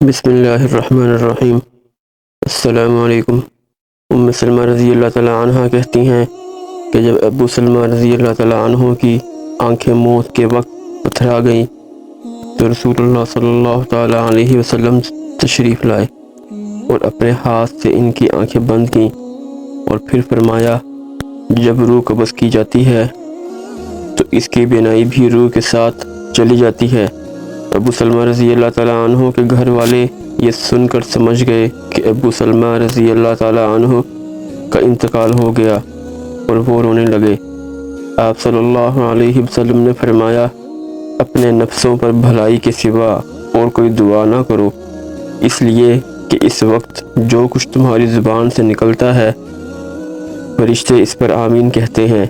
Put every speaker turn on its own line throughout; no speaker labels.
بسم اللہ الرحمن الرحیم۔ السلام علیکم۔ ام سلمہ رضی اللہ تعالیٰ عنہ کہتی ہیں کہ جب ابو سلمہ رضی اللہ تعالیٰ عنہ کی آنکھیں موت کے وقت پتھرا گئیں تو رسول اللہ صلی اللہ تعالیٰ علیہ وسلم تشریف لائے اور اپنے ہاتھ سے ان کی آنکھیں بند کیں اور پھر فرمایا، جب روح قبض کی جاتی ہے تو اس کی بینائی بھی روح کے ساتھ چلی جاتی ہے۔ ابو سلمہ رضی اللہ تعالیٰ عنہ کے گھر والے یہ سن کر سمجھ گئے کہ ابو سلمہ رضی اللہ تعالیٰ عنہ کا انتقال ہو گیا اور وہ رونے لگے۔ آپ صلی اللہ علیہ وسلم نے فرمایا، اپنے نفسوں پر بھلائی کے سوا اور کوئی دعا نہ کرو، اس لیے کہ اس وقت جو کچھ تمہاری زبان سے نکلتا ہے فرشتے اس پر آمین کہتے ہیں۔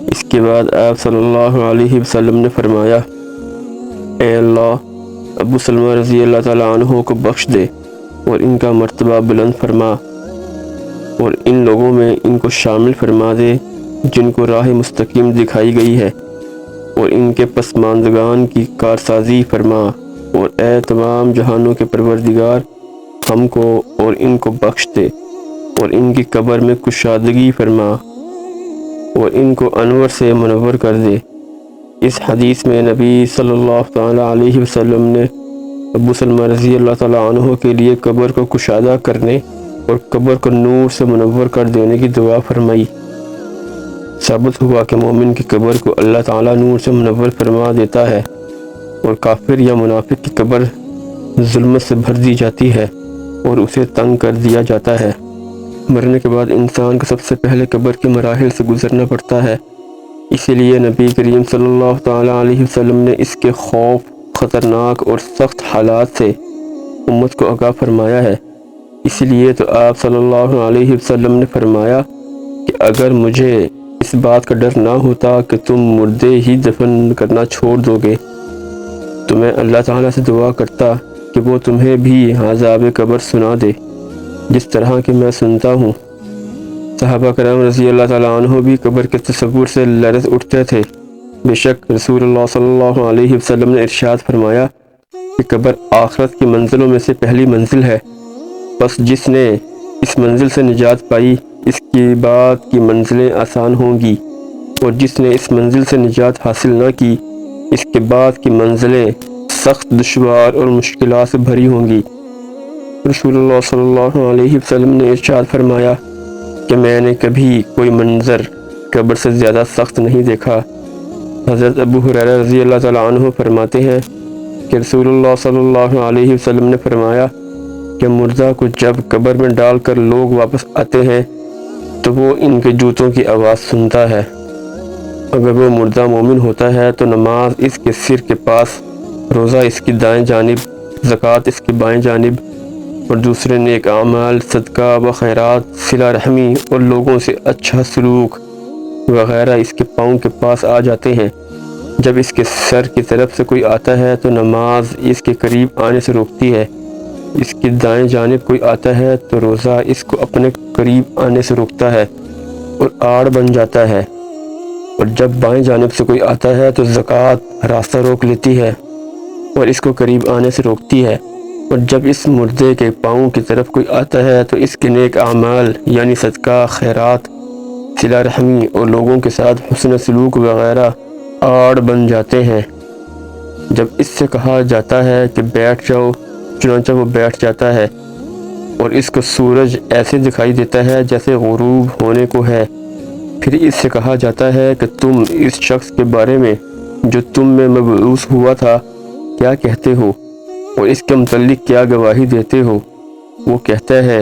اس کے بعد آپ صلی اللہ علیہ وسلم نے فرمایا، اے اللہ، ابو سلمہ رضی اللہ تعالیٰ عنہ کو بخش دے اور ان کا مرتبہ بلند فرما اور ان لوگوں میں ان کو شامل فرما دے جن کو راہ مستقیم دکھائی گئی ہے، اور ان کے پسماندگان کی کارسازی فرما، اور اے تمام جہانوں کے پروردگار، ہم کو اور ان کو بخش دے اور ان کی قبر میں کشادگی فرما اور ان کو انور سے منور کر دے۔ اس حدیث میں نبی صلی اللہ تعالیٰ علیہ وسلم نے ابو سلمہ رضی اللہ تعالیٰ عنہ کے لیے قبر کو کشادہ کرنے اور قبر کو نور سے منور کر دینے کی دعا فرمائی۔ ثابت ہوا کہ مومن کی قبر کو اللہ تعالیٰ نور سے منور فرما دیتا ہے اور کافر یا منافق کی قبر ظلمت سے بھر دی جاتی ہے اور اسے تنگ کر دیا جاتا ہے۔ مرنے کے بعد انسان کو سب سے پہلے قبر کے مراحل سے گزرنا پڑتا ہے، اسی لیے نبی کریم صلی اللہ تعالیٰ علیہ وسلم نے اس کے خوف، خطرناک اور سخت حالات سے امت کو آگاہ فرمایا ہے۔ اسی لیے تو آپ صلی اللہ علیہ وسلم نے فرمایا کہ اگر مجھے اس بات کا ڈر نہ ہوتا کہ تم مردے ہی دفن کرنا چھوڑ دو گے تو میں اللہ تعالیٰ سے دعا کرتا کہ وہ تمہیں بھی عذاب قبر سنا دے جس طرح کہ میں سنتا ہوں۔ صحابہ کرام رضی اللہ تعالیٰ عنہ بھی قبر کے تصور سے لرز اٹھتے تھے۔ بے شک رسول اللہ صلی اللہ علیہ وسلم نے ارشاد فرمایا کہ قبر آخرت کی منزلوں میں سے پہلی منزل ہے، بس جس نے اس منزل سے نجات پائی اس کی بعد کی منزلیں آسان ہوں گی، اور جس نے اس منزل سے نجات حاصل نہ کی اس کے بعد کی منزلیں سخت، دشوار اور مشکلات سے بھری ہوں گی۔ رسول اللہ صلی اللہ علیہ وسلم نے ارشاد فرمایا کہ میں نے کبھی کوئی منظر قبر سے زیادہ سخت نہیں دیکھا۔ حضرت ابو ہریرہ رضی اللہ تعالیٰ عنہ فرماتے ہیں کہ رسول اللہ صلی اللہ علیہ وسلم نے فرمایا کہ مردہ کو جب قبر میں ڈال کر لوگ واپس آتے ہیں تو وہ ان کے جوتوں کی آواز سنتا ہے۔ اگر وہ مردہ مومن ہوتا ہے تو نماز اس کے سر کے پاس، روزہ اس کی دائیں جانب، زکوٰۃ اس کی بائیں جانب، اور دوسرے نیک اعمال، صدقہ و خیرات، صلہ رحمی اور لوگوں سے اچھا سلوک وغیرہ اس کے پاؤں کے پاس آ جاتے ہیں۔ جب اس کے سر کی طرف سے کوئی آتا ہے تو نماز اس کے قریب آنے سے روکتی ہے، اس کی دائیں جانب کوئی آتا ہے تو روزہ اس کو اپنے قریب آنے سے روکتا ہے اور آڑ بن جاتا ہے، اور جب بائیں جانب سے کوئی آتا ہے تو زکوٰۃ راستہ روک لیتی ہے اور اس کو قریب آنے سے روکتی ہے، اور جب اس مردے کے پاؤں کی طرف کوئی آتا ہے تو اس کے نیک اعمال یعنی صدقہ، خیرات، صلہ رحمی اور لوگوں کے ساتھ حسن سلوک وغیرہ آڑ بن جاتے ہیں۔ جب اس سے کہا جاتا ہے کہ بیٹھ جاؤ، چنانچہ وہ بیٹھ جاتا ہے، اور اس کو سورج ایسے دکھائی دیتا ہے جیسے غروب ہونے کو ہے۔ پھر اس سے کہا جاتا ہے کہ تم اس شخص کے بارے میں جو تم میں مبعوث ہوا تھا کیا کہتے ہو اور اس کے متعلق کیا گواہی دیتے ہو؟ وہ کہتا ہے،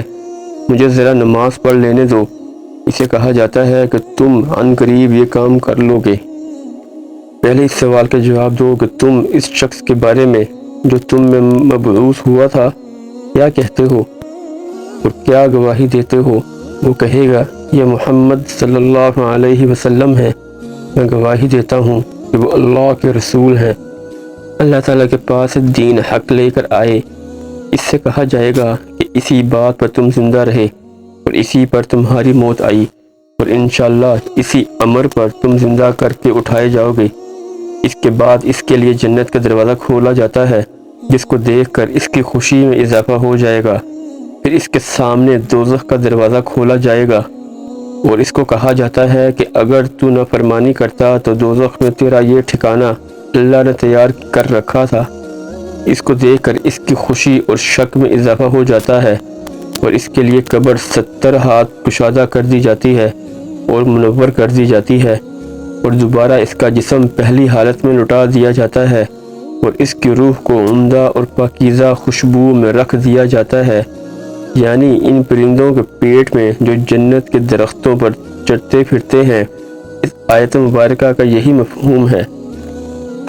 مجھے ذرا نماز پڑھ لینے دو۔ اسے کہا جاتا ہے کہ تم عن قریب یہ کام کر لو گے۔ پہلے اس سوال کا جواب دو کہ تم اس شخص کے بارے میں جو تم میں مبعوث ہوا تھا کیا کہتے ہو اور کیا گواہی دیتے ہو؟ وہ کہے گا، یہ محمد صلی اللہ علیہ وسلم ہے، میں گواہی دیتا ہوں کہ وہ اللہ کے رسول ہیں، اللہ تعالیٰ کے پاس دین حق لے کر آئے۔ اس سے کہا جائے گا کہ اسی بات پر تم زندہ رہے اور اسی پر تمہاری موت آئی، اور انشاءاللہ اسی امر پر تم زندہ کر کے اٹھائے جاؤ گے۔ اس کے بعد اس کے لیے جنت کا دروازہ کھولا جاتا ہے جس کو دیکھ کر اس کی خوشی میں اضافہ ہو جائے گا۔ پھر اس کے سامنے دوزخ کا دروازہ کھولا جائے گا اور اس کو کہا جاتا ہے کہ اگر تو نافرمانی کرتا تو دوزخ میں تیرا یہ ٹھکانہ اللہ نے تیار کر رکھا تھا۔ اس کو دیکھ کر اس کی خوشی اور شک میں اضافہ ہو جاتا ہے اور اس کے لیے قبر 70 ہاتھ کشادہ کر دی جاتی ہے اور منور کر دی جاتی ہے اور دوبارہ اس کا جسم پہلی حالت میں لوٹا دیا جاتا ہے اور اس کی روح کو عمدہ اور پاکیزہ خوشبو میں رکھ دیا جاتا ہے۔ یعنی ان پرندوں کے پیٹ میں جو جنت کے درختوں پر چرتے پھرتے ہیں۔ اس آیت مبارکہ کا یہی مفہوم ہے۔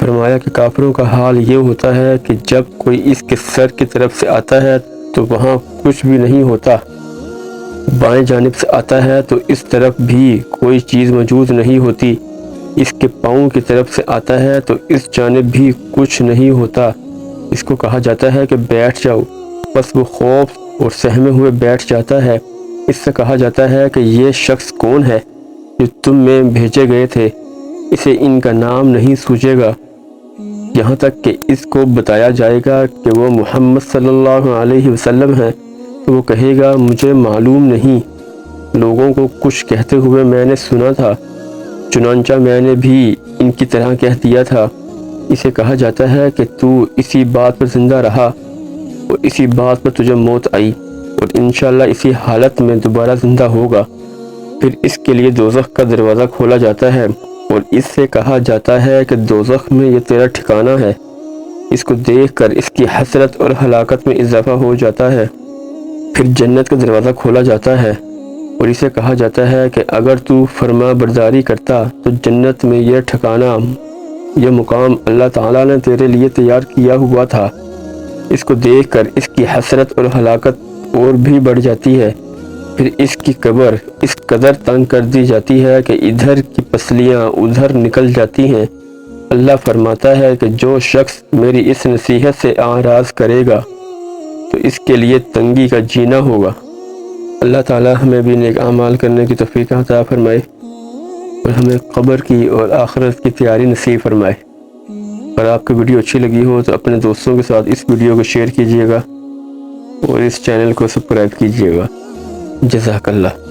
فرمایا کہ کافروں کا حال یہ ہوتا ہے کہ جب کوئی اس کے سر کی طرف سے آتا ہے تو وہاں کچھ بھی نہیں ہوتا، بائیں جانب سے آتا ہے تو اس طرف بھی کوئی چیز موجود نہیں ہوتی، اس کے پاؤں کی طرف سے آتا ہے تو اس جانب بھی کچھ نہیں ہوتا۔ اس کو کہا جاتا ہے کہ بیٹھ جاؤ، بس وہ خوف اور سہمے ہوئے بیٹھ جاتا ہے۔ اس سے کہا جاتا ہے کہ یہ شخص کون ہے جو تم میں بھیجے گئے تھے؟ اسے ان کا نام نہیں سوچے گا، یہاں تک کہ اس کو بتایا جائے گا کہ وہ محمد صلی اللہ علیہ وسلم ہے تو وہ کہے گا مجھے معلوم نہیں، لوگوں کو کچھ کہتے ہوئے میں نے سنا تھا، چنانچہ میں نے بھی ان کی طرح کہہ دیا تھا۔ اسے کہا جاتا ہے کہ تو اسی بات پر زندہ رہا اور اسی بات پر تجھے موت آئی اور انشاءاللہ اسی حالت میں دوبارہ زندہ ہوگا۔ پھر اس کے لیے دوزخ کا دروازہ کھولا جاتا ہے اور اس سے کہا جاتا ہے کہ دوزخ میں یہ تیرا ٹھکانہ ہے۔ اس کو دیکھ کر اس کی حسرت اور ہلاکت میں اضافہ ہو جاتا ہے۔ پھر جنت کا دروازہ کھولا جاتا ہے اور اسے کہا جاتا ہے کہ اگر تو فرما برداری کرتا تو جنت میں یہ ٹھکانہ، یہ مقام اللہ تعالیٰ نے تیرے لیے تیار کیا ہوا تھا۔ اس کو دیکھ کر اس کی حسرت اور ہلاکت اور بھی بڑھ جاتی ہے۔ پھر اس کی قبر اس قدر تنگ کر دی جاتی ہے کہ ادھر کی پسلیاں ادھر نکل جاتی ہیں۔ اللہ فرماتا ہے کہ جو شخص میری اس نصیحت سے اعراض کرے گا تو اس کے لیے تنگی کا جینا ہوگا۔ اللہ تعالی ہمیں بھی نیک اعمال کرنے کی توفیق عطا فرمائے اور ہمیں قبر کی اور آخرت کی تیاری نصیب فرمائے۔ اگر آپ کو ویڈیو اچھی لگی ہو تو اپنے دوستوں کے ساتھ اس ویڈیو کو شیئر کیجیے گا اور اس چینل کو سبسکرائب کیجیے گا۔ جزاک اللہ۔